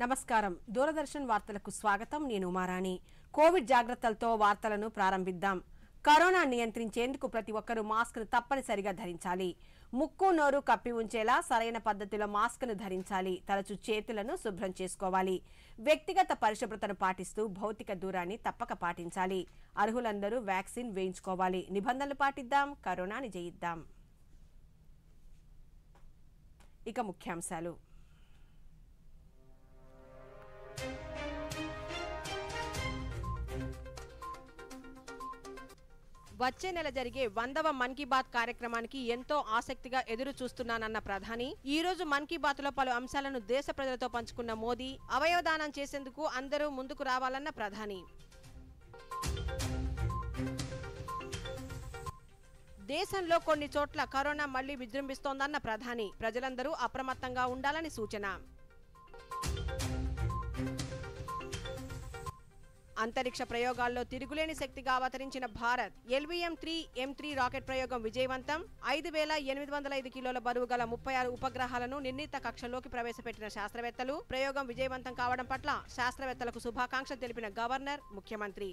నమస్కారం దూరదర్శన్ వార్తలకు స్వాగతం నేను ఉమారాణి కోవిడ్ జాగ్రత్తలతో వార్తలను ప్రారంభిద్దాం కరోనా నియంత్రించేందుకు ప్రతి ఒక్కరూ మాస్క్ ను తప్పనిసరిగా ధరించాలి ముక్కు నోరు కప్పి ఉంచేలా సరైన పద్ధతిలో మాస్క్ ను ధరించాలి తరచూ చేతులను శుభ్రం చేసుకోవాలి వ్యక్తిగత పరిశుభ్రతను పాటిస్తూ భౌతిక దూరాన్ని తప్పక పాటించాలి అర్హులందరూ వ్యాక్సిన్ వేయించుకోవాలి నిబంధనలు పాటిద్దాం కరోనాని జయిద్దాం ఇక ముఖ్యాంశాలు వచ్చే నెల జరిగే 100వ మన్ కీ బాత్ కార్యక్రమానికి ఎంతో ఆసక్తిగా ఎదురు చూస్తున్నానన్న ప్రధాని ఈ రోజు మన్ కీ బాత్ లో పలు అంశాలను దేశ ప్రజలతో పంచుకున్న మోదీ అవయవదానం చేసేందుకు అందరూ ముందుకు రావాలన్న ప్రధాని దేశంలో కొన్ని చోట్ల కరోనా మళ్లీ విజృంభిస్తోందన్న ప్రధాని ప్రజలందరూ అప్రమత్తంగా ఉండాలని సూచన అంతరిక్ష ప్రయోగాల్లో తిరుగులేని శక్తిగా అవతరించిన భారత్ LVM-3 M3 రాకెట్ ప్రయోగం విజయవంతం 5805 కిలోల బరువు గల 36 ఉపగ్రహాలను నిర్ణీత కక్షలోకి ప్రవేశపెట్టిన శాస్త్రవేత్తలు ప్రయోగం విజయవంతం కావడం పట్ల శాస్త్రవేత్తలకు శుభాకాంక్షలు తెలిపిన గవర్నర్ ముఖ్యమంత్రి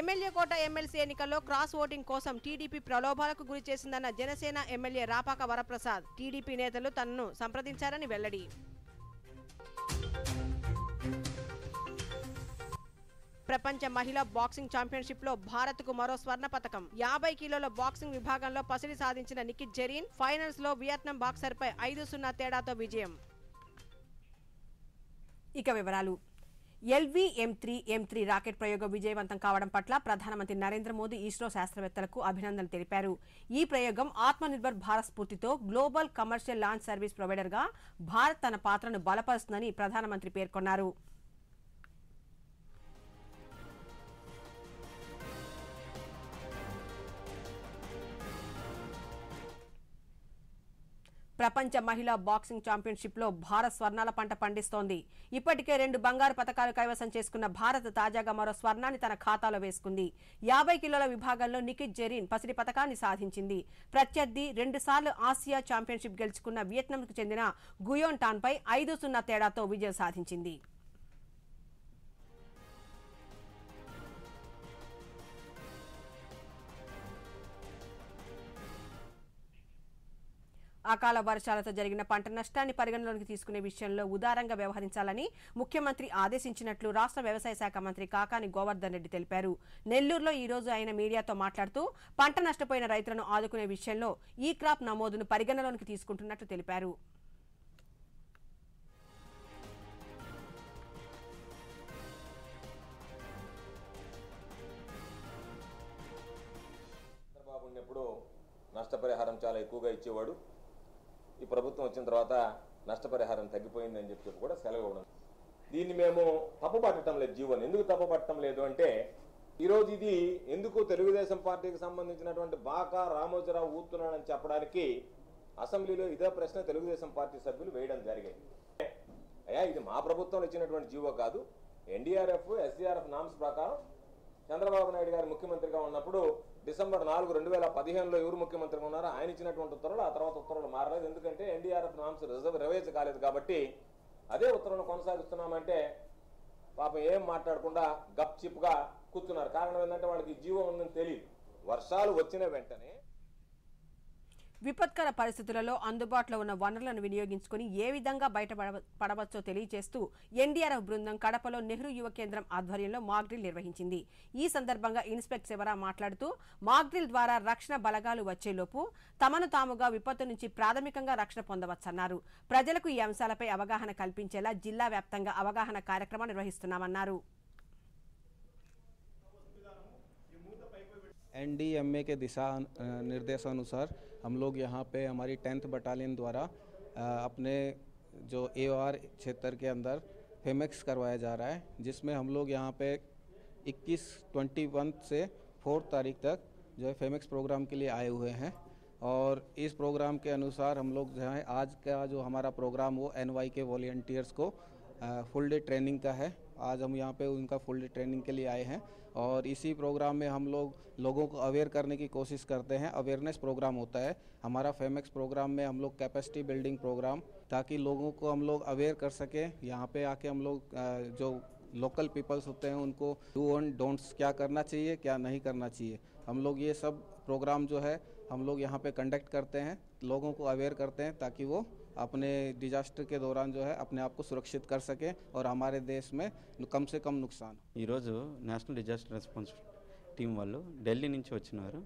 ఎమ్మెల్యే కోట ఎమ్మెల్సీ ఎన్నికల్లో క్రాస్ ఓటింగ్ కోసం టీడీపీ ప్రలోభాలకు గురి చేసిందన్న జనసేన ఎమ్మెల్యే రాపాక వరప్రసాద్ టీడీపీ నేతలు తనను సంప్రదించారని వెల్లడి ప్రపంచ మహిళా బాక్సింగ్ ఛాంపియన్షిప్ లో భారత్ కు మరో స్వర్ణ పతకం 50 కిలోల బాక్సింగ్ విభాగంలో పసిడి సాధించిన నిఖిత్ జరీన్ ఫైనల్స్ లో వియత్నాం బాక్సర్ పై 5-0 తేడాతో విజయం ఇక వివరాలు LVM-3 M3 రాకెట్ ప్రయోగం విజయవంతం కావడం పట్ల ప్రధానమంత్రి నరేంద్ర మోదీ ఇస్రో శాస్త్రవేత్తలకు అభినందనలు తెలిపారు ఈ ప్రయోగం ఆత్మనిర్భర్ భారత్ స్ఫూర్తితో global commercial launch service provider గా భారత్ తన పాత్రను బలపరుస్తుందని ప్రధానమంత్రి పేర్కొన్నారు ప్రపంచ మహిళా బాక్సింగ్ ఛాంపియన్షిప్ లో భారత్ స్వర్ణాల పంట పండిస్తోంది ఇప్పటికే 2 బంగారు పతకాలు కైవసం చేసుకున్న భారత్ తాజాగా మరో స్వర్ణాన్ని తన ఖాతాలో వేసుకుంది 50 కిలోల విభాగంలో నిఖిత్ జరీన్ పసిడి పతకాన్ని సాధించింది ప్రత్యర్థి 2 సార్లు ఆసియా ఛాంపియన్షిప్ గెలుచుకున్న వియత్నాంకు చెందిన గుయోన్ టాన్ పై 5-0 తేడాతో విజయం సాధించింది అకాల వర్షాలతో జరిగిన పంట నష్టాన్ని పరిగణలోకి తీసుకునే విషయంలో ఉదారంగా వ్యవహరించాలని ముఖ్యమంత్రి ఆదేశించినట్లు రాష్ట్ర వ్యవసాయ శాఖ మంత్రి కాకాని గోవర్ధన్ రెడ్డి తెలిపారు నెల్లూరులో ఈ రోజు ఆయన మీడియాతో మాట్లాడుతూ పంట నష్టపోయిన రైతులను ఆదుకునే విషయంలో ఈ క్రాప్ నమోదును పరిగణలోకి తీసుకుంటున్నట్లు తెలిపారు నష్టపరిహారం చాలా ఎక్కువగా ఇచ్చేవాడు ఈ ప్రభుత్వం వచ్చిన తర్వాత నష్టపరిహారం తగ్గిపోయిందని చెప్పి కూడా సెలవు ఇవ్వడం దీన్ని మేము తప్పుపట్టడం లేదు జీవోని ఎందుకు తప్పుపట్టడం లేదు అంటే ఈరోజు ఇది ఎందుకు తెలుగుదేశం పార్టీకి సంబంధించినటువంటి బాకా రామోజీరావు ఊతున్నాడని చెప్పడానికి అసెంబ్లీలో ఇదే ప్రశ్న తెలుగుదేశం పార్టీ సభ్యులు వేయడం జరిగింది అయ్యా ఇది మా ప్రభుత్వంలో ఇచ్చినటువంటి జీవో కాదు NDRF SDRF నామ్స్ ప్రకారం చంద్రబాబు నాయుడు గారు ముఖ్యమంత్రిగా ఉన్నప్పుడు డిసెంబర్ 4, 2015లో ఎవరు ముఖ్యమంత్రిగా ఉన్నారో ఆయన ఇచ్చినటువంటి ఉత్తర్వులు ఆ తర్వాత ఉత్తర్వులు మారలేదు ఎందుకంటే NDRF నామ్స్ రివైజ్ కాలేదు కాబట్టి అదే ఉత్తర్వులు కొనసాగిస్తున్నామంటే పాపం ఏం మాట్లాడకుండా గప్ చిప్ గా కూర్చున్నారు కారణం ఏంటంటే వాళ్ళకి జీవం ఉందని తెలియదు వర్షాలు వచ్చిన వెంటనే విపత్కర పరిస్థితులలో అందుబాటులో ఉన్న వనరులను వినియోగించుకుని ఏ విధంగా బయటపడవచ్చో తెలియజేస్తూ NDRF బృందం కడపలో నెహ్రూ యువ కేంద్రం ఆధ్వర్యంలో మాక్ డ్రిల్ నిర్వహించింది ఈ సందర్భంగా ఇన్స్పెక్టర్ శివరా మాట్లాడుతూ మాక్ డ్రిల్ ద్వారా రక్షణ బలగాలు వచ్చేలోపు తమను తాముగా విపత్తు నుంచి ప్రాథమికంగా రక్షణ పొందవచ్చన్నారు ప్రజలకు ఈ అంశాలపై అవగాహన కల్పించేలా జిల్లా వ్యాప్తంగా అవగాహన కార్యక్రమం నిర్వహిస్తున్నామన్నారు NDMA के दिशा निर्देशानुसार हम लोग यहाँ पे हमारी 10th बटालियन द्वारा अपने जो AOR क्षेत्र के अंदर फेमेक्स करवाया जा रहा है जिसमें हम लोग यहाँ पे 21 से 4 तारीख तक जो है फेमेक्स प्रोग्राम के लिए आए हुए हैं और इस प्रोग्राम के अनुसार हम लोग जो है आज का जो हमारा प्रोग्राम वो NY के वॉलंटियर्स को फुल डे ट्रेनिंग का है आज हम यहाँ पे उनका फुल डे ट्रेनिंग के लिए आए हैं और इसी प्रोग्राम में हम लोगों को अवेयर करने की कोशिश करते हैं। अवेयरनेस प्रोग्राम होता है हमारा फेमेक्स प्रोग्राम में, हम लोग कैपेसिटी बिल्डिंग प्रोग्राम, ताकि लोगों को हम लोग अवेयर कर सकें। यहाँ पे आके हम लोग जो लोकल पीपल्स होते हैं उनको डू एंड डोंट्स क्या करना चाहिए क्या नहीं करना चाहिए, हम लोग ये सब प्रोग्राम जो है हम लोग यहाँ पे कंडक्ट करते हैं, लोगों को अवेयर करते हैं ताकि वो अपने डिजास्टर के दौरान जो है अपने आप को सुरक्षित कर सकें और हमारे देश में कम से कम नुकसान। ఈరోజు నేషనల్ డిజాస్టర్ రెస్పాన్స్ టీం వాళ్ళు ఢిల్లీ నుంచి వచ్చినారు.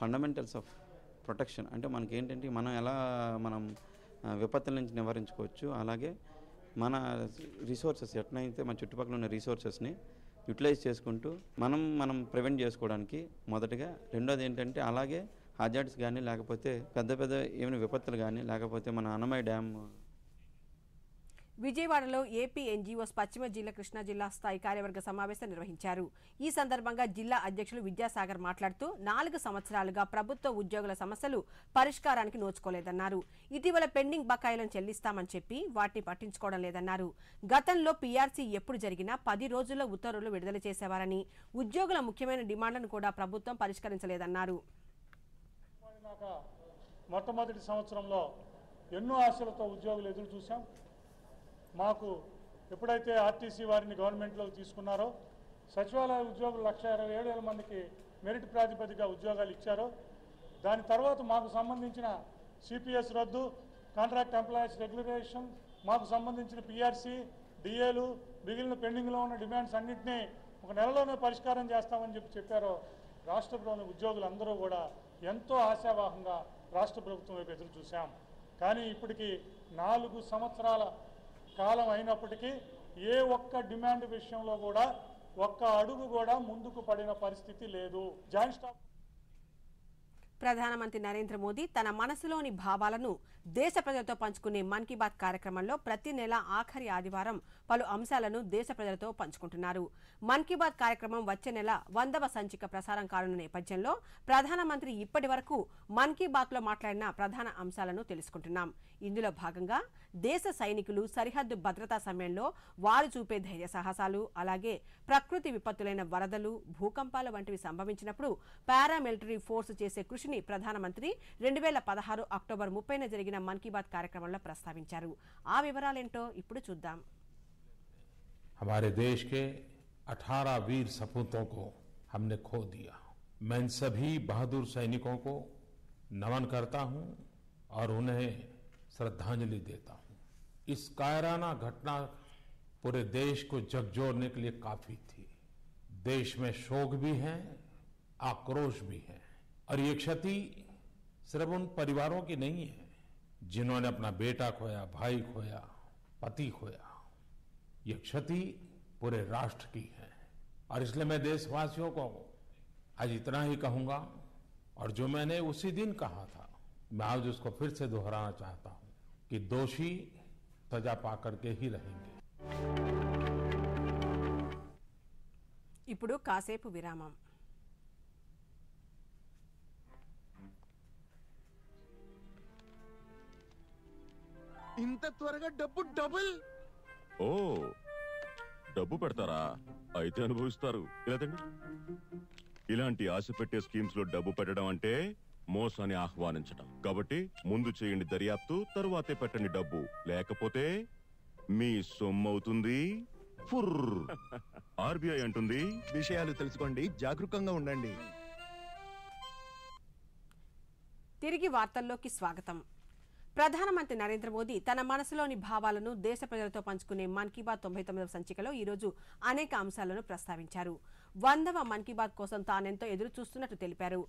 ఫండమెంటల్స్ ఆఫ్ ప్రొటెక్షన్ అంటే మనకి ఏంటంటే మనం ఎలా విపత్తుల నుంచి నివారించుకోవచ్చు, అలాగే మన రిసోర్సెస్ ఎట్లయితే మన చుట్టుపక్కల ఉన్న రిసోర్సెస్ని యూటిలైజ్ చేసుకుంటూ మనం ప్రివెంట్ చేసుకోవడానికి మొదటగా, రెండోది ఏంటంటే అలాగే హజార్డ్స్ కానీ లేకపోతే పెద్ద ఏమైనా విపత్తులు కానీ లేకపోతే మన అన్నమయ్య డ్యామ్. విజయవాడలో ఏపీ ఎన్జీఓస్ పశ్చిమ జిల్లా కృష్ణా జిల్లా స్థాయి కార్యవర్గ సమావేశం నిర్వహించారు. ఈ సందర్భంగా జిల్లా అధ్యక్షులు విద్యాసాగర్ మాట్లాడుతూ 4 సంవత్సరాలుగా ప్రభుత్వ ఉద్యోగుల సమస్యలు పరిష్కారానికి నోచుకోలేదన్నారు. ఇటీవల పెండింగ్ బకాయిలను చెల్లిస్తామని చెప్పి వాటిని పట్టించుకోవడం లేదన్నారు. గతంలో పీఆర్సీ ఎప్పుడు జరిగినా 10 రోజుల్లో ఉత్తర్వులు విడుదల చేసేవారని, ఉద్యోగుల ముఖ్యమైన డిమాండ్లను కూడా ప్రభుత్వం పరిష్కరించలేదన్నారు. మొట్టమొదటి సంవత్సరంలో ఎన్నో ఆశలతో ఉద్యోగులు ఎదురు చూశాం. మాకు ఎప్పుడైతే ఆర్టీసీ వారిని గవర్నమెంట్లోకి తీసుకున్నారో, సచివాలయ ఉద్యోగులు 1,27,000 మందికి మెరిట్ ప్రాతిపదికగా ఉద్యోగాలు ఇచ్చారో, దాని తర్వాత మాకు సంబంధించిన సిపిఎస్ రద్దు, కాంట్రాక్ట్ ఎంప్లాయీస్ రెగ్యులరేషన్, మాకు సంబంధించిన పిఆర్సీ, డిఏలు, మిగిలిన పెండింగ్లో ఉన్న డిమాండ్స్ అన్నింటినీ ఒక నెలలోనే పరిష్కారం చేస్తామని చెప్పారో, రాష్ట్రంలోని ఉద్యోగులందరూ కూడా ఎంతో ఆశావాహంగా రాష్ట్ర ప్రభుత్వం వైపు ఎదురు చూశాం. కానీ ఇప్పటికీ 4 సంవత్సరాల కాలం అయినప్పటికీ ఏ ఒక్క డిమాండ్ విషయంలో కూడా ఒక్క అడుగు కూడా ముందుకు పడిన పరిస్థితి లేదు. జాయింట్ స్టాఫ్ ప్రధానమంత్రి నరేంద్ర మోదీ తన మనసులోని భావాలను దేశ ప్రజలతో పంచుకునే మన్ కీ బాత్ కార్యక్రమంలో ప్రతి నెల ఆఖరి ఆదివారం పలు అంశాలను దేశ ప్రజలతో పంచుకుంటున్నారు. మన్ కీ బాత్ కార్యక్రమం వచ్చే నెల 100వ సంచిక ప్రసారం కానున్న నేపథ్యంలో ప్రధానమంత్రి ఇప్పటి వరకు మన్ కీ బాత్లో మాట్లాడిన ప్రధాన అంశాలను తెలుసుకుంటున్నాం. ఇందులో భాగంగా దేశ సైనికులు సరిహద్దు భద్రతా సమయంలో వారు చూపే ధైర్య సాహసాలు, అలాగే ప్రకృతి విపత్తులైన వరదలు, భూకంపాలు వంటివి సంభవించినప్పుడు పారామిలిటరీ ఫోర్స్ చేసే కృషిని ప్రధానమంత్రి 2016 అక్టోబర్ 30న జరిగిన మన్ కీ బాత్ కార్యక్రమంలో ప్రస్తావించారు. ఆ వివరాలేంటో ఇప్పుడు చూద్దాం. हमारे देश के 18 वीर सपूतों को हमने खो दिया. मैं इन सभी बहादुर सैनिकों को नमन करता हूं और उन्हें श्रद्धांजलि देता हूं. इस कायराना घटना पूरे देश को झकझोरने के लिए काफी थी. देश में शोक भी है, आक्रोश भी है और ये क्षति सिर्फ उन परिवारों की नहीं है जिन्होंने अपना बेटा खोया, भाई खोया, पति खोया. ये क्षति पूरे राष्ट्र की है और इसलिए मैं देशवासियों को आज इतना ही कहूंगा और जो मैंने उसी दिन कहा था मैं आज उसको फिर से दोहराना चाहता हूं कि दोषी सजा पाकर के ही रहेंगे. ఇప్పుడు కాసేపు విరామం. ఇంత త్వరగా డబ్బు డబుల్. ఓ, డబ్బు పెడతారా? అయితే అనుభవిస్తారు. లేదండి, ఇలాంటి ఆశ పెట్టే స్కీమ్స్ లో డబ్బు పెట్టడం అంటే మోసాన్ని ఆహ్వానించడం. కాబట్టి ముందు చేయండి దర్యాప్తు, తరువాతే పెట్టండి డబ్బు. లేకపోతే మీ సొమ్మవుతుంది. ఆర్బీఐ అంటుంది, విషయాలు తెలుసుకోండి, జాగరూకంగా ఉండండి. తిరిగి వార్తల్లోకి స్వాగతం. ప్రధానమంత్రి నరేంద్ర మోదీ తన మనసులోని భావాలను దేశ ప్రజలతో పంచుకునే మన్ కీ బాత్ 99వ సంచికలో ఈరోజు అనేక అంశాలను ప్రస్తావించారు. 100వ మన్ కీ బాత్ కోసం తానెంతో ఎదురు చూస్తున్నట్టు తెలిపారు.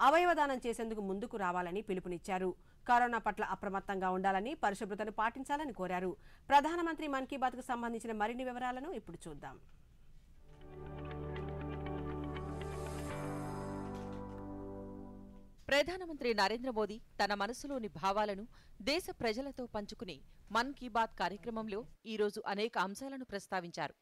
అవయవదానం చేసేందుకు ముందుకు రావాలని పిలుపునిచ్చారు. కరోనా పట్ల అప్రమత్తంగా ఉండాలని, పరిశుభ్రతను పాటించాలని కోరారు. ప్రధానమంత్రి మన్ కీ బాత్ కు సంబంధించిన మరిన్ని వివరాలను ఇప్పుడు చూద్దాం. ప్రధానమంత్రి నరేంద్ర మోదీ తన మనసులోని భావాలను దేశ ప్రజలతో పంచుకునే మన్ కీ బాత్ కార్యక్రమంలో ఈరోజు అనేక అంశాలను ప్రస్తావించారు.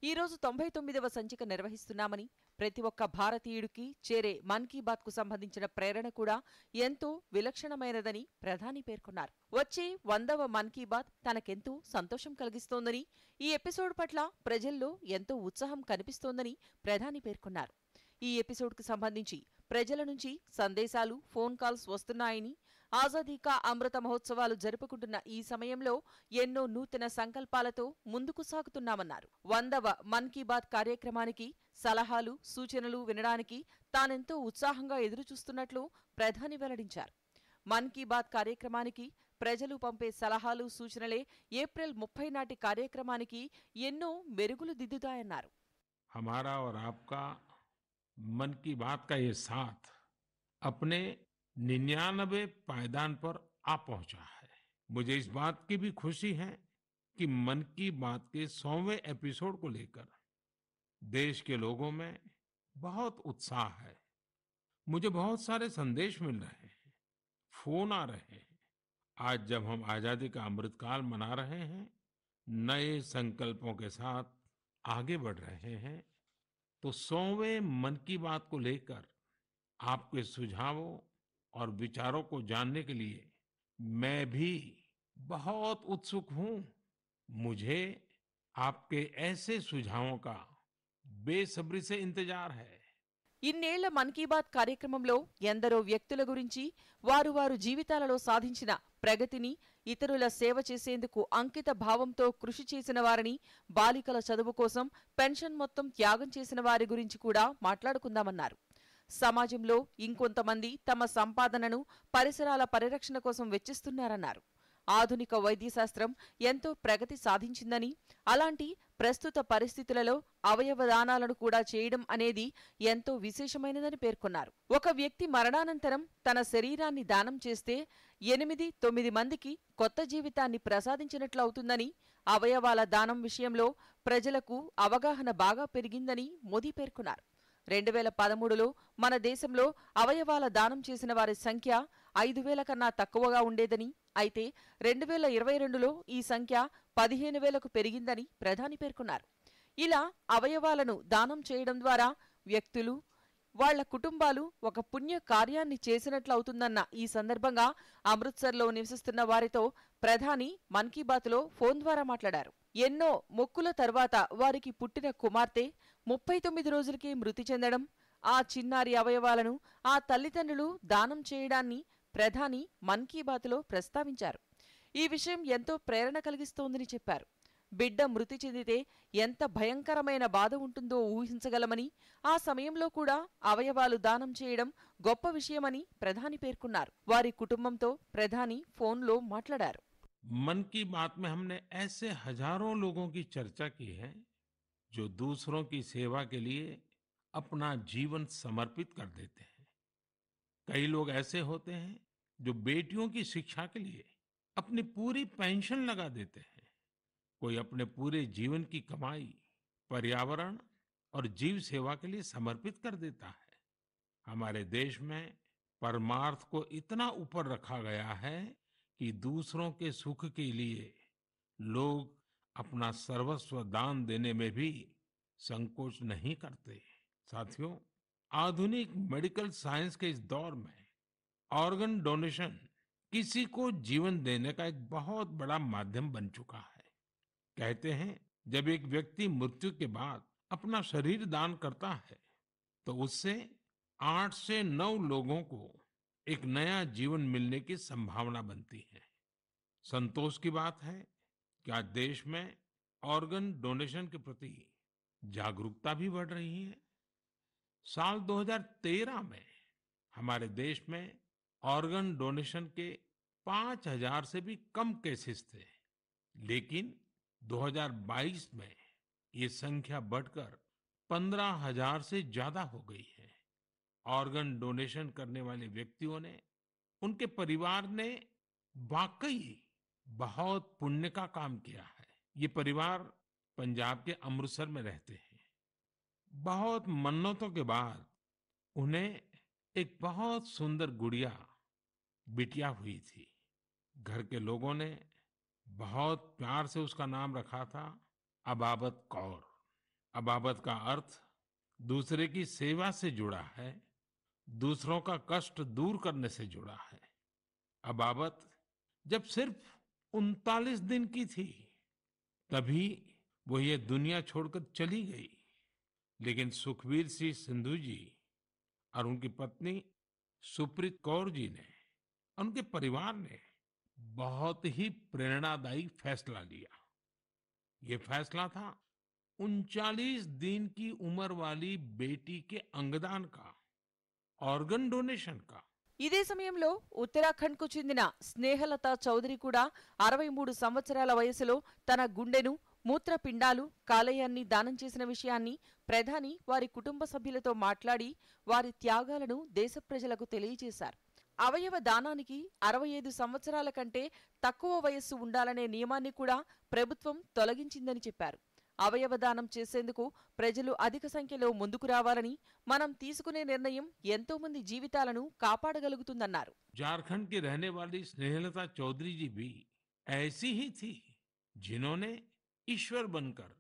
ఈరోజు 99వ సంచిక నిర్వహిస్తున్నామని, ప్రతి ఒక్క భారతీయుడికి చేరే మన్ కీ బాత్ కు సంబంధించిన ప్రేరణ కూడా ఎంతో విలక్షణమైనదని ప్రధాని పేర్కొన్నారు. వచ్చే 100వ మన్ కీ బాత్ తనకెంతో సంతోషం కలిగిస్తోందని, ఈ ఎపిసోడ్ పట్ల ప్రజల్లో ఎంతో ఉత్సాహం కనిపిస్తోందని ప్రధాని పేర్కొన్నారు. ఈ ఎపిసోడ్కు సంబంధించి ప్రజల నుంచి సందేశాలు, ఫోన్ కాల్స్ వస్తున్నాయని, ఆజాదీ కా అమృత మహోత్సవాలు జరుపుకుంటున్న ఈ సమయంలో ఎన్నో నూతన సంకల్పాలతో ముందుకు సాగుతున్నామన్నారు. 100వ మన్ కీ బాత్ కార్యక్రమానికి సలహాలు, సూచనలు వినడానికి తానెంతో ఉత్సాహంగా ఎదురుచూస్తున్నట్లు ప్రధాని వెల్లడించారు. మన్ కీ బాత్ కార్యక్రమానికి ప్రజలు పంపే సలహాలు, సూచనలే ఏప్రిల్ 30 నాటి కార్యక్రమానికి ఎన్నో మెరుగులు దిద్దుతాయన్నారు. हमारा और आपका मन की बात का ये साथ अपने 99 पायदान पर आ पहुंचा है। मुझे इस बात की भी खुशी है कि मन की बात के 100वें एपिसोड को लेकर देश के लोगों में बहुत उत्साह है। मुझे बहुत सारे संदेश मिल रहे हैं, फोन आ रहे हैं। आज जब हम आजादी का अमृतकाल मना रहे हैं, नए संकल्पों के साथ आगे बढ़ रहे हैं, तो 100वें मन की बात को लेकर आपके सुझावों और विचारों को जानने के लिए मैं भी बहुत उत्सुक हूं। मुझे आपके ऐसे सुझावों का बेसब्री से इंतजार है। ఇన్నేళ్ల మన్ కీ బాత్ కార్యక్రమంలో ఎందరో వ్యక్తుల గురించి, వారు జీవితాలలో సాధించిన ప్రగతిని, ఇతరుల సేవ చేసేందుకు అంకిత భావంతో కృషి చేసిన వారిని, బాలికల చదువు కోసం పెన్షన్ మొత్తం త్యాగం చేసిన వారి గురించి కూడా మాట్లాడుకుందామన్నారు. సమాజంలో ఇంకొంతమంది తమ సంపాదనను పరిసరాల పరిరక్షణ కోసం వెచ్చిస్తున్నారన్నారు. ఆధునిక వైద్యశాస్త్రం ఎంతో ప్రగతి సాధించిందని, అలాంటి ప్రస్తుత పరిస్థితులలో అవయవ దానాలను కూడా చేయడం అనేది ఎంతో విశేషమైనదని పేర్కొన్నారు. ఒక వ్యక్తి మరణానంతరం తన శరీరాన్ని దానం చేస్తే 8-9 మందికి కొత్త జీవితాన్ని ప్రసాదించినట్లవుతుందని, అవయవాల దానం విషయంలో ప్రజలకు అవగాహన బాగా పెరిగిందని మోదీ పేర్కొన్నారు. 2013లో మన దేశంలో అవయవాల దానం చేసిన వారి సంఖ్య 5,000 కన్నా తక్కువగా ఉండేదని, అయితే 2022లో ఈ సంఖ్య 15,000కు పెరిగిందని ప్రధాని పేర్కొన్నారు. ఇలా అవయవాలను దానం చేయడం ద్వారా వ్యక్తులు, వాళ్ల కుటుంబాలు ఒక పుణ్య కార్యాన్ని చేసినట్లవుతుందన్న ఈ సందర్భంగా అమృత్సర్లో నివసిస్తున్న వారితో ప్రధాని మన్ కీ బాత్లో ఫోన్ ద్వారా మాట్లాడారు. ఎన్నో మొక్కుల తర్వాత వారికి పుట్టిన కుమార్తె 39 రోజులకే మృతి చెందడం, ఆ చిన్నారి అవయవాలను ఆ తల్లిదండ్రులు దానం చేయడాన్ని ప్రధాని మన్ కీ బాత్లో ప్రస్తావించారు. ఈ విషయం ఎంతో ప్రేరణ కలిగిస్తోందని చెప్పారు. బిడ్డ మృతి చెందితే ఎంత భయంకరమైన బాధ ఉంటుందో ఊహించగలమని, ఆ సమయంలో కూడా అవయవాలు దానం చేయడం గొప్ప విషయమని ప్రధాని పేర్కొన్నారు. వారి కుటుంబంతో ప్రధాని ఫోన్లో మాట్లాడారు. मन की बात में हमने ऐसे हजारों लोगों की चर्चा की है जो दूसरों की सेवा के लिए अपना जीवन समर्पित कर देते हैं। कई लोग ऐसे होते हैं जो बेटियों की शिक्षा के लिए अपनी पूरी पेंशन लगा देते हैं। कोई अपने पूरे जीवन की कमाई पर्यावरण और जीव सेवा के लिए समर्पित कर देता है। हमारे देश में परमार्थ को इतना ऊपर रखा गया है कि दूसरों के सुख के लिए लोग अपना सर्वस्व दान देने में भी संकोच नहीं करते। साथियों, आधुनिक मेडिकल साइंस के इस दौर में ऑर्गन डोनेशन किसी को जीवन देने का एक बहुत बड़ा माध्यम बन चुका है। कहते हैं, जब एक व्यक्ति मृत्यु के बाद अपना शरीर दान करता है तो उससे 8 से 9 लोगों को एक नया जीवन मिलने की संभावना बनती है। संतोष की बात है कि आज देश में ऑर्गन डोनेशन के प्रति जागरूकता भी बढ़ रही है। साल 2013 में हमारे देश में ऑर्गन डोनेशन के 5,000 से भी कम केसेस थे, लेकिन 2022 में ये संख्या बढ़कर 15,000 से ज्यादा हो गई है। ऑर्गन डोनेशन करने वाले व्यक्तियों ने, उनके परिवार ने वाकई बहुत पुण्य का काम किया है। ये परिवार पंजाब के अमृतसर में रहते हैं। बहुत मन्नतों के बाद उन्हें एक बहुत सुंदर गुड़िया, बिटिया हुई थी। घर के लोगों ने बहुत प्यार से उसका नाम रखा था अबाबत कौर। अबाबत का अर्थ दूसरे की सेवा से जुड़ा है, दूसरों का कष्ट दूर करने से जुड़ा है। अबाबत जब सिर्फ 39 दिन की थी, तभी वो ये दुनिया छोड़कर चली गई। लेकिन सुखबीर सिंह सिंधु जी और उनकी पत्नी सुप्रीत कौर जी ने, उनके परिवार ने बहुत ही प्रेरणादायी फैसला लिया। ये फैसला था 39 दिन की उम्र वाली बेटी के अंगदान का, ఆర్గన్ డొనేషన్ కా। ఇదే సమయంలో ఉత్తరాఖండ్కు చెందిన స్నేహలత చౌదరి కూడా 63 సంవత్సరాల వయసులో తన గుండెను, మూత్రపిండాలు, కాలేయాన్ని దానం చేసిన విషయాన్ని ప్రధాని వారి కుటుంబ సభ్యులతో మాట్లాడి వారి త్యాగాలను దేశ ప్రజలకు తెలియజేశారు. అవయవ దానానికి 65 సంవత్సరాల కంటే తక్కువ వయస్సు ఉండాలనే నియమాన్ని కూడా ప్రభుత్వం తొలగించిందని చెప్పారు. అవయవదానం చేసేందుకు ప్రజలు అధిక సంఖ్యలో ముందుకు రావాలని, మనం తీసుకునే నిర్ణయం ఎంతో మంది జీవితాలను కాపాడగలుగుతుందన్నారు. झारखंड की रहने वाली स्नेहलता चौधरी जी भी ऐसी ही थी, जिन्होंने ईश्वर बनकर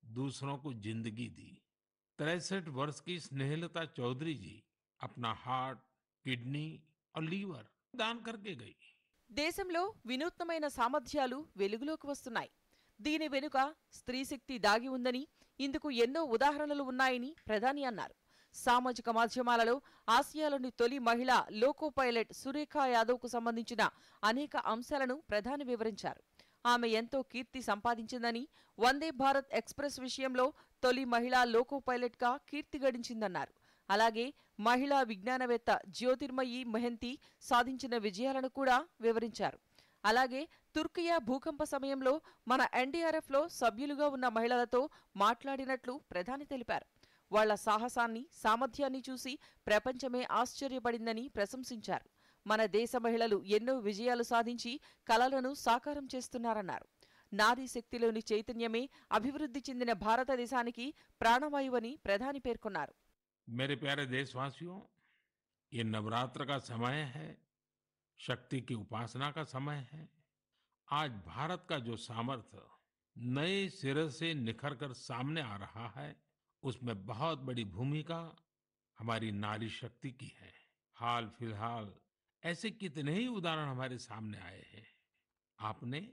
दूसरों को जिंदगी दी। 63 वर्ष की स्नेहलता चौधरी जी अपना हार्ट, किडनी और लीवर दान करके गई। దేశంలో వినూత్నమైన సామర్థ్యాలు వెలుగులోకి వస్తున్నాయి. దీని వెనుక స్త్రీ శక్తి దాగి ఉందని, ఇందుకు ఎన్నో ఉదాహరణలు ఉన్నాయని ప్రధాని అన్నారు. సామాజిక మాధ్యమాలలో ఆసియాలోని తొలి మహిళా లోకో పైలట్ సురేఖా యాదవ్కు సంబంధించిన అనేక అంశాలను ప్రధాని వివరించారు. ఆమె ఎంతో కీర్తి సంపాదించిందని, వందే భారత్ ఎక్స్ప్రెస్ విషయంలో తొలి మహిళా లోకో పైలట్గా కీర్తి గడించిందన్నారు. అలాగే మహిళా విజ్ఞానవేత్త జ్యోతిర్మయి మెహంతి సాధించిన విజయాలను కూడా వివరించారు. అలాగే తుర్కియా భూకంప సమయంలో మన ఎన్డీఆర్ఎఫ్లో సభ్యులుగా ఉన్న మహిళలతో మాట్లాడినట్లు ప్రధాని తెలిపారు. వాళ్ల సాహసాన్ని, సామర్థ్యాన్ని చూసి ప్రపంచమే ఆశ్చర్యపడిందని ప్రశంసించారు. మన దేశ మహిళలు ఎన్నో విజయాలు సాధించి కలలను సాకారం చేస్తున్నారన్నారు. నారీ శక్తిలోని చైతన్యమే అభివృద్ధి చెందిన భారతదేశానికి ప్రాణవాయువని ప్రధాని పేర్కొన్నారు. मेरे प्यारे देशवासियों, ये नवरात्र का समय है, शक्ति की उपासना का समय है। आज भारत का जो सामर्थ्य नए सिरे से निखर कर सामने आ रहा है, उसमें बहुत बड़ी भूमिका हमारी नारी शक्ति की है। हाल फिलहाल ऐसे कितने ही उदाहरण हमारे सामने आए हैं। आपने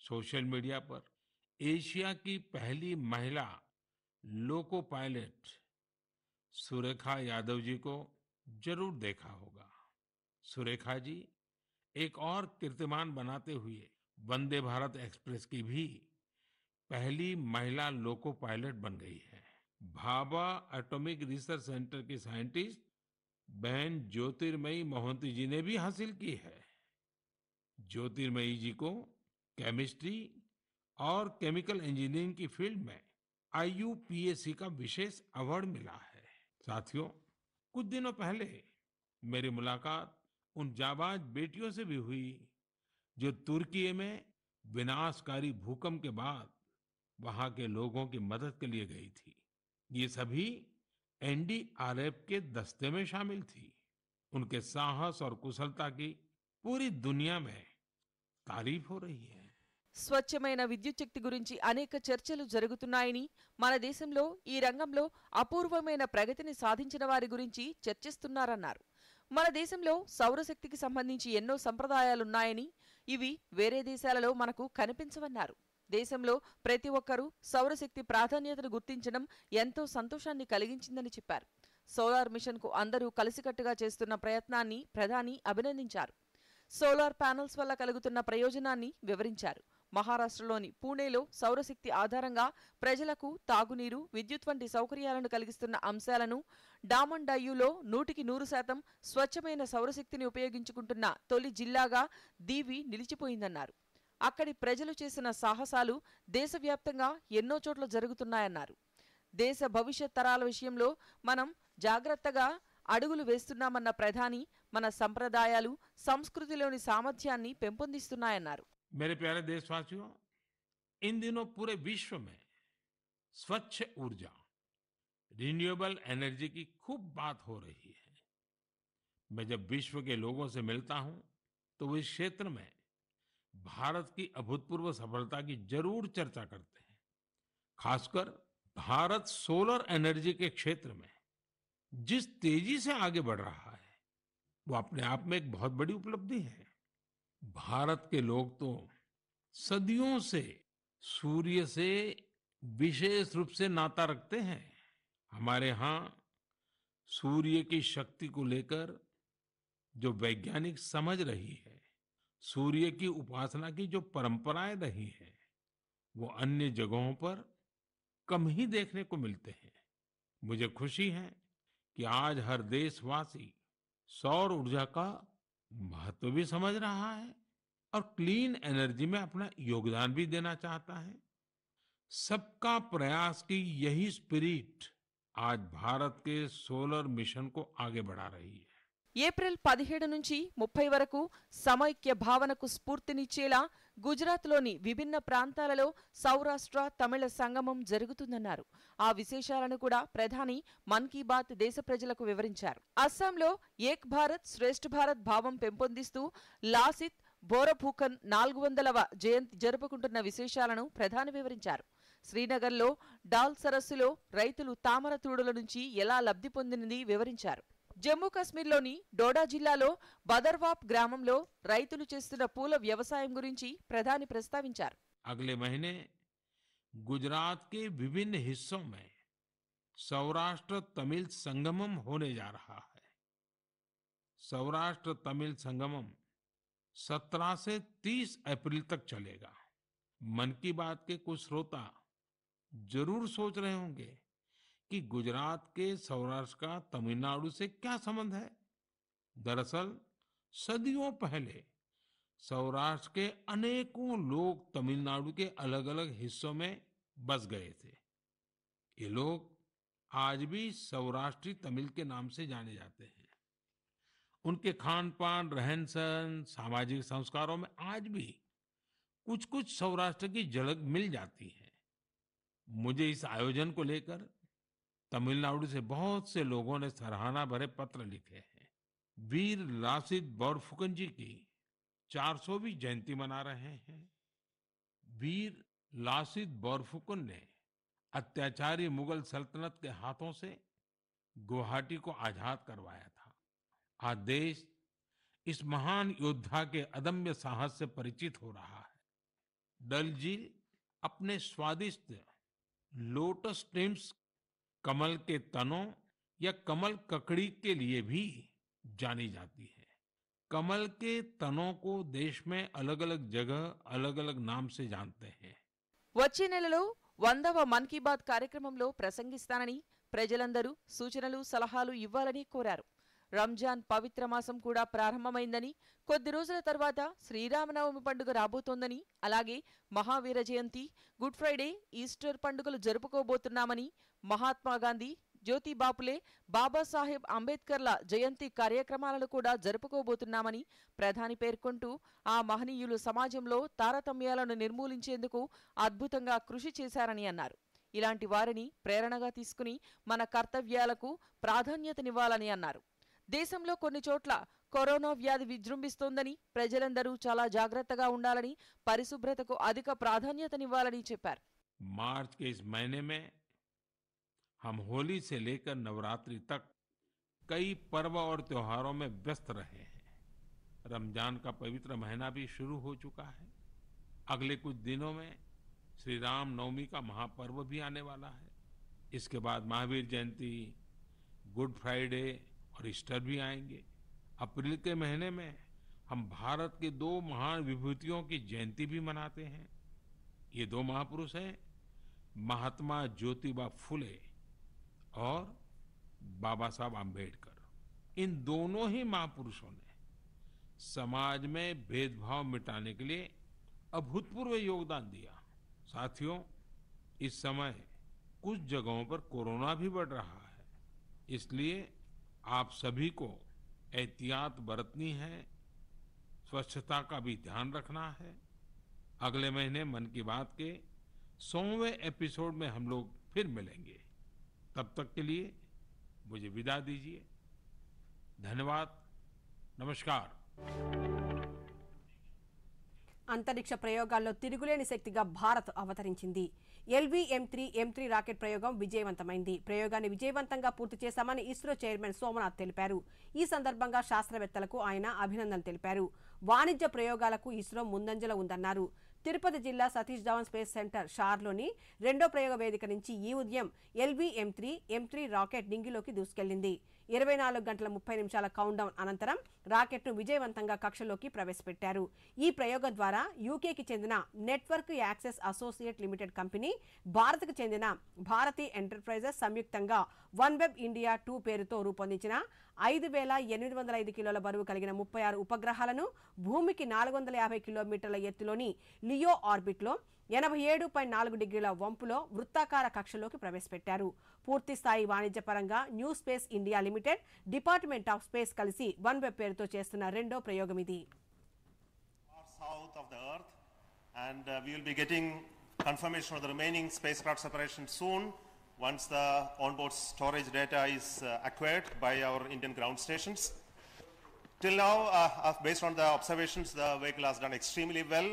सोशल मीडिया पर एशिया की पहली महिला लोको पायलट सुरेखा यादव जी को जरूर देखा होगा। सुरेखा जी एक और कीर्तिमान बनाते हुए वंदे भारत एक्सप्रेस की भी पहली महिला लोको पायलट बन गई है। भाभा एटॉमिक रिसर्च सेंटर की साइंटिस्ट बहन ज्योतिर्मयी मोहंती जी ने भी हासिल की है। ज्योतिर्मयी जी को केमिस्ट्री और केमिकल इंजीनियरिंग की फील्ड में IUPAC का विशेष अवार्ड मिला है। साथियों, कुछ दिनों पहले मेरी मुलाकात उन जाबाज बेटियों से भी हुई जो तुर्की में विनाशकारी भूकंप के बाद वहां के लोगों की मदद के लिए गई थी। ये सभी NDRF के दस्ते में शामिल थी। उनके साहस और कुशलता की पूरी दुनिया में तारीफ हो रही है। స్వచ్ఛమైన విద్యుత్ శక్తి గురించి అనేక చర్చలు జరుగుతున్నాయని, మన దేశంలో ఈ రంగంలో అపూర్వమైన ప్రగతిని సాధించిన వారి గురించి చర్చిస్తున్నారన్నారు. మన దేశంలో సౌరశక్తికి సంబంధించి ఎన్నో సంప్రదాయాలున్నాయని, ఇవి వేరే దేశాలలో మనకు కనిపించవన్నారు. దేశంలో ప్రతి ఒక్కరూ సౌరశక్తి ప్రాధాన్యతను గుర్తించడం ఎంతో సంతోషాన్ని కలిగించిందని చెప్పారు. సోలార్ మిషన్కు అందరూ కలిసికట్టుగా చేస్తున్న ప్రయత్నాన్ని ప్రధాని అభినందించారు. సోలార్ ప్యానెల్స్ వల్ల కలుగుతున్న ప్రయోజనాన్ని వివరించారు. మహారాష్ట్రలోని పూణేలో సౌరశక్తి ఆధారంగా ప్రజలకు తాగునీరు, విద్యుత్ వంటి సౌకర్యాలను కలిగిస్తున్న అంశాలను, డామన్ డయ్యూలో 100% స్వచ్ఛమైన సౌరశక్తిని ఉపయోగించుకుంటున్న తొలి జిల్లాగా దీవి నిలిచిపోయిందన్నారు. అక్కడి ప్రజలు చేసిన సాహసాలు దేశవ్యాప్తంగా ఎన్నో చోట్ల జరుగుతున్నాయన్నారు. దేశ భవిష్యత్ తరాల విషయంలో మనం జాగ్రత్తగా అడుగులు వేస్తున్నామన్న ప్రధాని మన సంప్రదాయాలు, సంస్కృతిలోని సామర్థ్యాన్ని పెంపొందిస్తున్నాయన్నారు. मेरे प्यारे देशवासियों, इन दिनों पूरे विश्व में स्वच्छ ऊर्जा, रिन्यूएबल एनर्जी की खूब बात हो रही है। मैं जब विश्व के लोगों से मिलता हूं तो वो इस क्षेत्र में भारत की अभूतपूर्व सफलता की जरूर चर्चा करते हैं। खासकर भारत सोलर एनर्जी के क्षेत्र में जिस तेजी से आगे बढ़ रहा है वो अपने आप में एक बहुत बड़ी उपलब्धि है। भारत के लोग तो सदियों से सूर्य से विशेष रूप से नाता रखते हैं। हमारे यहाँ सूर्य की शक्ति को लेकर जो वैज्ञानिक समझ रही है, सूर्य की उपासना की जो परंपराएं रही है, वो अन्य जगहों पर कम ही देखने को मिलते हैं। मुझे खुशी है कि आज हर देशवासी सौर ऊर्जा का महत्व भी समझ रहा है और क्लीन एनर्जी में अपना योगदान भी देना चाहता है। सबका प्रयास की यही स्पिरिट आज भारत के सोलर मिशन को आगे बढ़ा रही है। ఏప్రిల్ 17 నుంచి 30 వరకు సమైక్య భావనకు స్ఫూర్తినిచ్చేలా గుజరాత్లోని విభిన్న ప్రాంతాలలో సౌరాష్ట్ర తమిళ సంగమం జరుగుతుందన్నారు. ఆ విశేషాలను కూడా ప్రధాని మన్ కీ బాత్ దేశ ప్రజలకు వివరించారు. అస్సాంలో ఏక్ భారత్ శ్రేష్ఠ భారత్ భావం పెంపొందిస్తూ లాసిత్ బోరఫూకన్ 400వ జయంతి జరుపుకుంటున్న విశేషాలను ప్రధాని వివరించారు. శ్రీనగర్లో డాల్ సరస్సులో రైతులు తామర తూడుల నుంచి ఎలా లబ్ధి పొందినది వివరించారు. జమ్మూ కాశ్మీర్లోని డోడా జిల్లాలో బదర్వాప్ గ్రామంలో రైతులు చేస్తున్న పూల వ్యవసాయం గురించి ప్రధాని ప్రస్తావించారు. अगले महीने गुजरात के विभिन्न हिस्सों में सौराष्ट्र तमिल संगमम होने जा रहा है। सौराष्ट्र तमिल संगमम 17 से 30 अप्रैल तक चलेगा। मन की बात के कुछ श्रोता जरूर सोच रहे होंगे कि गुजरात के सौराष्ट्र का तमिलनाडु से क्या संबंध है। दरअसल सदियों पहले सौराष्ट्र के अनेकों लोग तमिलनाडु के अलग अलग हिस्सों में बस गए थे। ये लोग आज भी सौराष्ट्री तमिल के नाम से जाने जाते हैं। उनके खान पान, रहन सहन, सामाजिक संस्कारों में आज भी कुछ कुछ सौराष्ट्र की झलक मिल जाती है। मुझे इस आयोजन को लेकर तमिलनाडु से बहुत से लोगों ने सराहना भरे पत्र लिखे हैं। वीर लासित बोरफुकन जी की 400वीं जयंती मना रहे हैं। वीर लासित बोरफुकन ने अत्याचारी मुगल सल्तनत के हाथों से गुवाहाटी को आजाद करवाया था। आज देश इस महान योद्धा के अदम्य साहस से परिचित हो रहा है। डल झील अपने स्वादिष्ट लोटस स्टेम्स, कमल के तनों या कमल ककड़ी के लिए भी जानी जाती है। कमल के तनों को देश में अलग अलग जगह अलग अलग नाम से जानते हैं। వచ్చే నెలలో 100వ మన్ కీ బాత్ కార్యక్రమంలో ప్రసంగిస్తానని ప్రజలందరూ సూచనలు సలహాలు ఇవ్వాలని కోరారు. రంజాన్ పవిత్ర మాసం కూడా ప్రారంభమైందని, కొద్ది రోజుల తర్వాత శ్రీరామనవమి పండుగ రాబోతోందని, అలాగే మహావీర జయంతి, గుడ్ ఫ్రైడే, ఈస్టర్ పండుగలు జరుపుకోబోతున్నామని, మహాత్మాగాంధీ, జ్యోతి బాపులే, బాబాసాహెబ్ అంబేద్కర్ల జయంతి కార్యక్రమాలను కూడా జరుపుకోబోతున్నామని ప్రధాని పేర్కొంటూ ఆ మహనీయులు సమాజంలో తారతమ్యాలను నిర్మూలించేందుకు అద్భుతంగా కృషి చేశారని అన్నారు. ఇలాంటి వారిని ప్రేరణగా తీసుకుని మన కర్తవ్యాలకు ప్రాధాన్యతనివ్వాలని అన్నారు. దేశంలో కొన్ని చోట్ల కరోనా వ్యాధి విజృంభిస్తోందని, ప్రజలందరూ చాలా జాగ్రత్తగా ఉండాలని, పరిశుభ్రతకు అధిక ప్రాధాన్యతనివ్వాలని చెప్పారు. मार्च के इस महीने में हम होली से लेकर नवरात्रि तक कई पर्व और त्योहारों में व्यस्त रहे हैं। रमजान का पवित्र महीना भी शुरू हो चुका है। अगले कुछ दिनों में श्री राम नवमी का महापर्व भी आने वाला है। इसके बाद महावीर जयंती, गुड फ्राइडे और ईस्टर भी आएंगे। अप्रैल के महीने में हम भारत के दो महान विभूतियों की जयंती भी मनाते हैं। ये दो महापुरुष हैं महात्मा ज्योतिबा फुले और बाबा साहब आम्बेडकर। इन दोनों ही महापुरुषों ने समाज में भेदभाव मिटाने के लिए अभूतपूर्व योगदान दिया। साथियों, इस समय कुछ जगहों पर कोरोना भी बढ़ रहा है, इसलिए आप सभी को एहतियात बरतनी है, स्वच्छता का भी ध्यान रखना है। अगले महीने मन की बात के 100वें एपिसोड में हम लोग फिर मिलेंगे। तब तक के लिए मुझे विदा दीजिए। धन्यवाद, नमस्कार। అంతరిక్ష ప్రయోగాల్లో తిరుగులేని శక్తిగా భారత్ అవతరించింది. LV-M3 రాకెట్ ప్రయోగం విజయవంతమైంది. ప్రయోగాన్ని విజయవంతంగా పూర్తి చేశామని ఇస్రో చైర్మన్ సోమనాథ్ తెలిపారు. ఈ సందర్భంగా శాస్త్రవేత్తలకు ఆయన అభినందనలు తెలిపారు. వాణిజ్య ప్రయోగాలకు ఇస్రో ముందంజలో ఉందన్నారు. తిరుపతి జిల్లా సతీష్ ధవన్ స్పేస్ సెంటర్ షార్లోని రెండో ప్రయోగ వేదిక నుంచి ఈ ఉదయం LV-M3 రాకెట్ నింగిలోకి దూసుకెళ్లింది. 24 గంటల 30 నిమిషాల కౌంట్డౌన్ అనంతరం రాకెట్ను విజయవంతంగా కక్షలోకి ప్రవేశపెట్టారు. ఈ ప్రయోగం ద్వారా యూకేకి చెందిన network access associate limited company, భారత్కు చెందిన భారతీ ఎంటర్ప్రైజెస్ సంయుక్తంగా OneWeb India 2 పేరుతో రూపొందించిన 5,805 కిలోల బరువు కలిగిన 36 ఉపగ్రహాలను భూమికి 450 కిలోమీటర్ల ఎత్తులోని లియో ఆర్బిట్లో 87.4 డిగ్రీల వంపులో వృత్తాకార కక్షలోకి ప్రవేశపెట్టారు. పూర్తి స్థాయి వాణిజ్యపరంగా new space India limited, department of space కలిసి OneWeb పేరుతో చేస్తున్న రెండో ప్రయోగం ఇది. South of the Earth, and we will be getting confirmation of the remaining spacecraft separation soon once the onboard storage data is acquired by our Indian ground stations. Till now, based on the observations, the vehicle has done extremely well.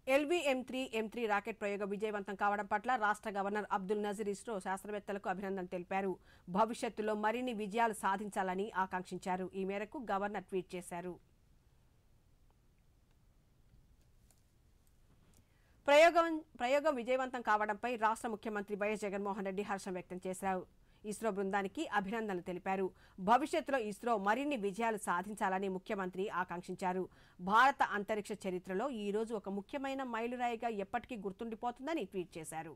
LV-M3 rocket ప్రయోగం విజయవంతం కావడం పట్ల రాష్ట్ర governor Abdul Nazir ISRO శాస్త్రవేత్తలకు అభినందనలు తెలిపారు. భవిష్యత్తులో మరిన్ని విజయాలు సాధించాలని ఆకాంక్షించారు. ఈ మేరకు గవర్నర్ ట్వీట్ చేశారు. ప్రయోగం విజయవంతం కావడంపై రాష్ట్ర ముఖ్యమంత్రి వైఎస్ జగన్మోహన్ రెడ్డి హర్షం వ్యక్తం చేశారు. ఇస్రో బృందానికి అభినందనలు తెలిపారు. భవిష్యత్తులో ఇస్రో మరిన్ని విజయాలు సాధించాలని ముఖ్యమంత్రి ఆకాంక్షించారు. భారత అంతరిక్ష చరిత్రలో ఈ రోజు ఒక ముఖ్యమైన మైలురాయిగా ఎప్పటికీ గుర్తుండిపోతుందని ట్వీట్ చేశారు.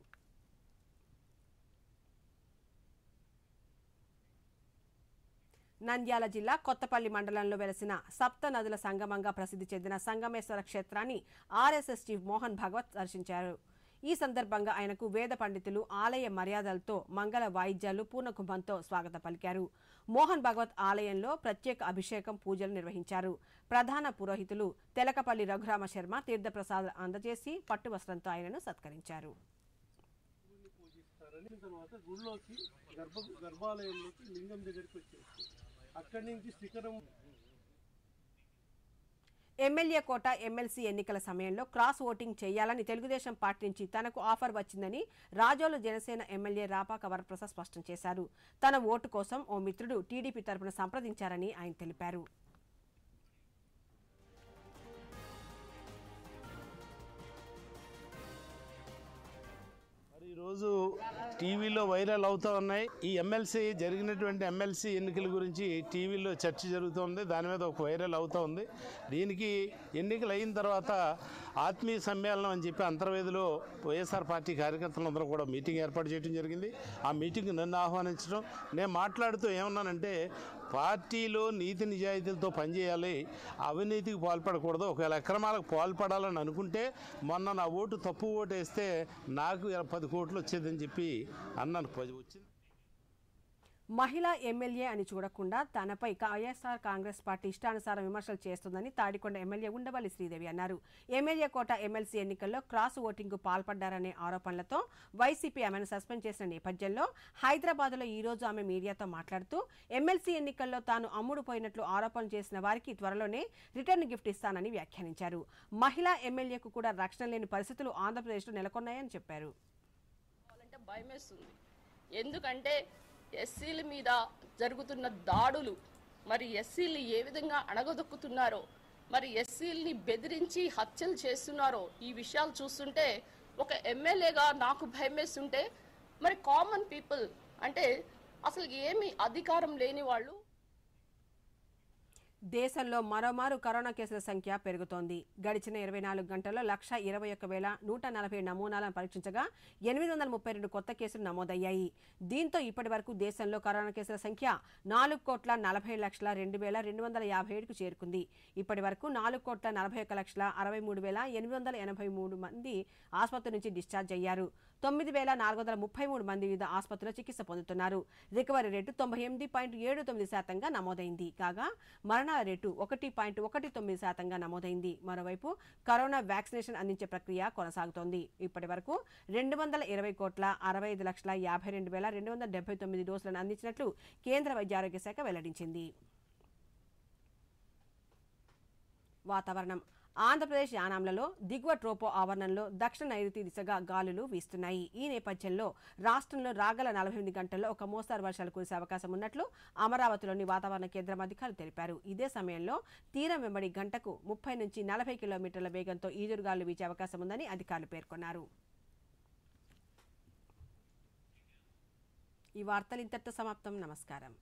నంద్యాల జిల్లా కొత్తపల్లి మండలంలో వెలసిన సప్త నదుల సంగమంగా ప్రసిద్ధి చెందిన సంగమేశ్వర క్షేత్రాన్ని RSS చీఫ్ మోహన్ భాగవత్ దర్శించారు. ఈ సందర్భంగా ఆయనకు వేద పండితులు ఆలయ మర్యాదలతో మంగళ వాయిద్యాలు పూర్ణకుంభంతో స్వాగతం పలికారు. మోహన్ భాగవత్ ఆలయంలో ప్రత్యేక అభిషేకం పూజలు నిర్వహించారు. ప్రధాన పురోహితులు తెలకపల్లి రఘురామ శర్మ తీర్థప్రసాదాలు అందజేసి పట్టు వస్త్రంతో ఆయనను సత్కరించారు. ఎమ్మెల్యే కోట ఎమ్మెల్సీ ఎన్నికల సమయంలో క్రాస్ ఓటింగ్ చేయాలని తెలుగుదేశం పార్టీ నుంచి తనకు ఆఫర్ వచ్చిందని రాజోలు జనసేన ఎమ్మెల్యే రాపాక వరప్రసాద్ స్పష్టం చేశారు. తన ఓటు కోసం ఓ మిత్రుడు టీడీపీ తరపున సంప్రదించారని ఆయన తెలిపారు. ఈరోజు టీవీలో వైరల్ అవుతూ ఉన్నాయి. ఈ జరిగినటువంటి ఎమ్మెల్సీ ఎన్నికల గురించి టీవీలో చర్చ జరుగుతోంది. దాని మీద ఒక వైరల్ అవుతూ ఉంది. దీనికి ఎన్నికలు అయిన తర్వాత ఆత్మీయ సమ్మేళనం అని చెప్పి అంతర్వేదిలో వైఎస్ఆర్ పార్టీ కార్యకర్తలందరూ కూడా మీటింగ్ ఏర్పాటు చేయడం జరిగింది. ఆ మీటింగ్ నన్ను ఆహ్వానించడం, నేను మాట్లాడుతూ ఏమన్నానంటే పార్టీలో నీతి నిజాయితీలతో పనిచేయాలి, అవినీతికి పాల్పడకూడదు. ఒకవేళ అక్రమాలకు పాల్పడాలని అనుకుంటే మొన్న నా ఓటు తప్పు ఓటు వేస్తే నాకు 10 కోట్లు వచ్చేదని చెప్పి అన్నాను. వచ్చింది. మహిళా ఎమ్మెల్యే అని చూడకుండా తనపై వైఎస్ఆర్ కాంగ్రెస్ పార్టీ ఇష్టానుసారం విమర్శలు చేస్తుందని తాడికొండ ఎమ్మెల్యే ఉండవల్లి శ్రీదేవి అన్నారు. ఎమ్మెల్యే కోట ఎమ్మెల్సీ ఎన్నికల్లో క్రాస్ ఓటింగ్కు పాల్పడ్డారనే ఆరోపణలతో వైసీపీ ఆమెను సస్పెండ్ చేసిన నేపథ్యంలో హైదరాబాద్లో ఈ రోజు ఆమె మీడియాతో మాట్లాడుతూ ఎమ్మెల్సీ ఎన్నికల్లో తాను అమ్ముడుపోయినట్లు ఆరోపణలు చేసిన వారికి త్వరలోనే రిటర్న్ గిఫ్ట్ ఇస్తానని వ్యాఖ్యానించారు. మహిళా ఎమ్మెల్యేకు కూడా రక్షణ లేని పరిస్థితులు ఆంధ్రప్రదేశ్లో నెలకొన్నాయని చెప్పారు. ఎందుకంటే ఎస్సీల మీద జరుగుతున్న దాడులు, మరి ఎస్సీలు ఏ విధంగా అణగదొక్కుతున్నారో, మరి ఎస్సీలని బెదిరించి హత్యలు చేస్తున్నారో ఈ విషయాలు చూస్తుంటే ఒక ఎమ్మెల్యేగా నాకు భయం వేస్తుంటే మరి కామన్ పీపుల్ అంటే అసలు ఏమి అధికారం లేని వాళ్ళు. దేశంలో మరోమారు కరోనా కేసుల సంఖ్య పెరుగుతోంది. గడిచిన 24 గంటల్లో 121,140 నమూనాలను పరీక్షించగా 832 కొత్త కేసులు నమోదయ్యాయి. దీంతో ఇప్పటి వరకు దేశంలో కరోనా కేసుల సంఖ్య 4,47,02,257కు చేరుకుంది. ఇప్పటి వరకు 4,41,63,883 మంది ఆసుపత్రి నుంచి డిశ్చార్జ్ అయ్యారు. 9,433 మంది వివిధ ఆసుపత్రుల్లో చికిత్స పొందుతున్నారు. రికవరీ రేటు 98.79% నమోదైంది. కాగా మరణాల రేటు 1.19% నమోదైంది. మరోవైపు కరోనా వ్యాక్సినేషన్ అందించే ప్రక్రియ కొనసాగుతోంది. ఇప్పటి వరకు 220,65,52,279 డోసులను అందించినట్లు కేంద్ర వైద్య ఆరోగ్య శాఖ వెల్లడించింది. వాతావరణం. ఆంధ్రప్రదేశ్ యానాంలలో దిగువ ట్రోపో ఆవరణంలో దక్షిణ నైరుతి దిశగా గాలులు వీస్తున్నాయి. ఈ నేపథ్యంలో రాష్ట్రంలో రాగల 48 గంటల్లో ఒక మోస్తరు వర్షాలు కురిసే అవకాశం ఉన్నట్లు అమరావతిలోని వాతావరణ కేంద్రం అధికారులు తెలిపారు. ఇదే సమయంలో తీరం వెంబడి గంటకు 30 నుంచి 40 కిలోమీటర్ల వేగంతో ఈదురుగాలు వీచే అవకాశం ఉందని అధికారులు పేర్కొన్నారు. ఈ వార్తలు ఇంతటితో సమాప్తం. నమస్కారం.